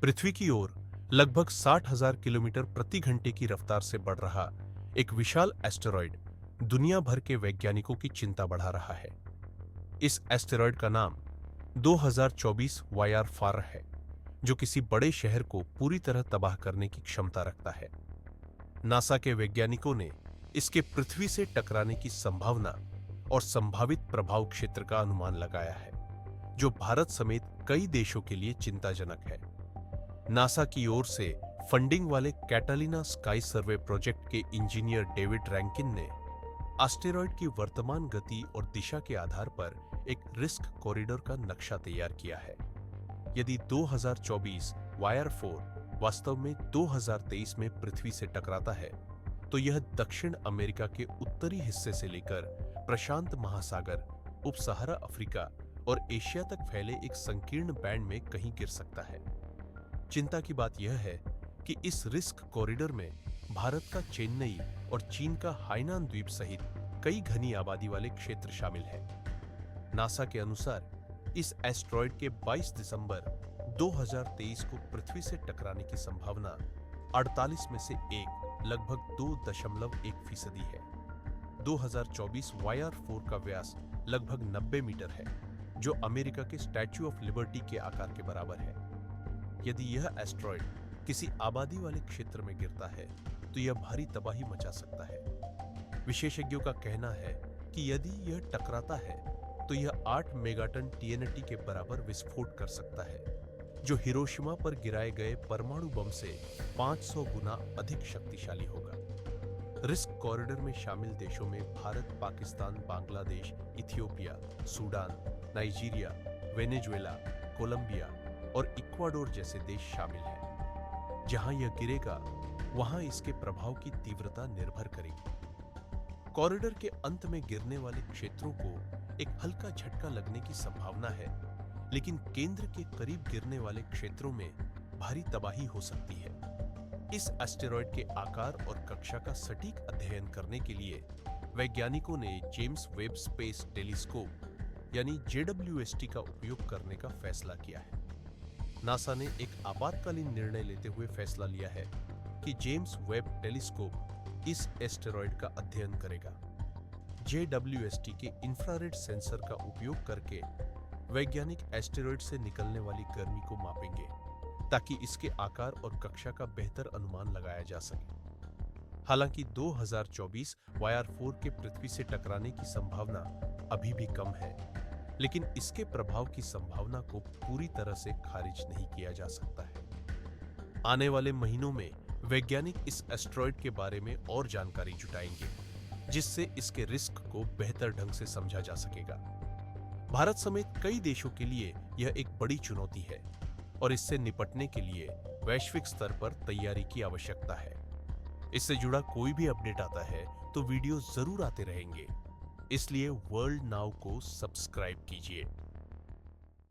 पृथ्वी की ओर लगभग 60,000 किलोमीटर प्रति घंटे की रफ्तार से बढ़ रहा एक विशाल एस्टेरॉयड दुनिया भर के वैज्ञानिकों की चिंता बढ़ा रहा है। इस एस्टेरॉयड का नाम 2024 वाईआर फार है, जो किसी बड़े शहर को पूरी तरह तबाह करने की क्षमता रखता है। नासा के वैज्ञानिकों ने इसके पृथ्वी से टकराने की संभावना और संभावित प्रभाव क्षेत्र का अनुमान लगाया है, जो भारत समेत कई देशों के लिए चिंताजनक है। नासा की ओर से फंडिंग वाले कैटालिना स्काई सर्वे प्रोजेक्ट के इंजीनियर डेविड रैंकिन ने एस्टेरॉयड की वर्तमान गति और दिशा के आधार पर एक रिस्क कॉरिडोर का नक्शा तैयार किया है। यदि 2024 वाईआर 4 वास्तव में 2023 में पृथ्वी से टकराता है, तो यह दक्षिण अमेरिका के उत्तरी हिस्से से लेकर प्रशांत महासागर, उप सहारा अफ्रीका और एशिया तक फैले एक संकीर्ण बैंड में कहीं गिर सकता है। चिंता की बात यह है कि इस रिस्क कॉरिडोर में भारत का चेन्नई और चीन का हाइनान द्वीप सहित कई घनी आबादी वाले क्षेत्र शामिल हैं। नासा के अनुसार इस एस्टेरॉयड के 22 दिसंबर 2023 को पृथ्वी से टकराने की संभावना 48 में से लगभग 2.1% है। 2024 वाईआर 4 का व्यास लगभग 90 मीटर है, जो अमेरिका के स्टैच्यू ऑफ लिबर्टी के आकार के बराबर है। यदि यह एस्टेरॉयड किसी आबादी वाले क्षेत्र में गिरता है, तो यह भारी तबाही मचा सकता है। विशेषज्ञों का कहना है कि यदि यह टकराता है, तो यह 8 मेगाटन टीएनटी के बराबर विस्फोट कर सकता है, जो हिरोशिमा पर गिराए गए परमाणु बम से 500 गुना अधिक शक्तिशाली होगा। रिस्क कॉरिडोर में शामिल देशों में Bharat, Pakistan, Bangladesh, Ethiopia, Sudan, Nigeria, Venezuela, Colombia और इक्वाडोर जैसे देश शामिल हैं। जहां यह गिरेगा, वहां इसके प्रभाव की तीव्रता निर्भर करेगी। कॉरिडोर के अंत में गिरने वाले क्षेत्रों को एक हल्का झटका लगने की संभावना है, लेकिन केंद्र के करीब गिरने वाले क्षेत्रों में भारी तबाही हो सकती है। इस एस्टेरॉयड के आकार और कक्षा का सटीक अध्ययन करने के लिए वैज्ञानिकों ने जेम्स वेब स्पेस टेलीस्कोप यानी JWST का उपयोग करने का फैसला किया है। नासा ने एक आपातकालीन निर्णय लेते हुए फैसला लिया है कि जेम्स वेब टेलीस्कोप इस एस्टेरॉयड का अध्ययन करेगा। JWST के इंफ्रारेड सेंसर का उपयोग करके वैज्ञानिक एस्टेरॉयड से निकलने वाली गर्मी को मापेंगे, ताकि इसके आकार और कक्षा का बेहतर अनुमान लगाया जा सके। हालांकि 2024 वाईआर 4 के पृथ्वी से टकराने की संभावना अभी भी कम है, लेकिन इसके प्रभाव की संभावना को पूरी तरह से खारिज नहीं किया जा सकता है। आने वाले महीनों में वैज्ञानिक इस एस्टेरॉयड के बारे में और जानकारी जुटाएंगे, जिससे इसके रिस्क को बेहतर ढंग से समझा जा सकेगा। भारत समेत कई देशों के लिए यह एक बड़ी चुनौती है और इससे निपटने के लिए वैश्विक स्तर पर तैयारी की आवश्यकता है। इससे जुड़ा कोई भी अपडेट आता है तो वीडियो जरूर आते रहेंगे, इसलिए वर्ल्ड नाउ को सब्सक्राइब कीजिए।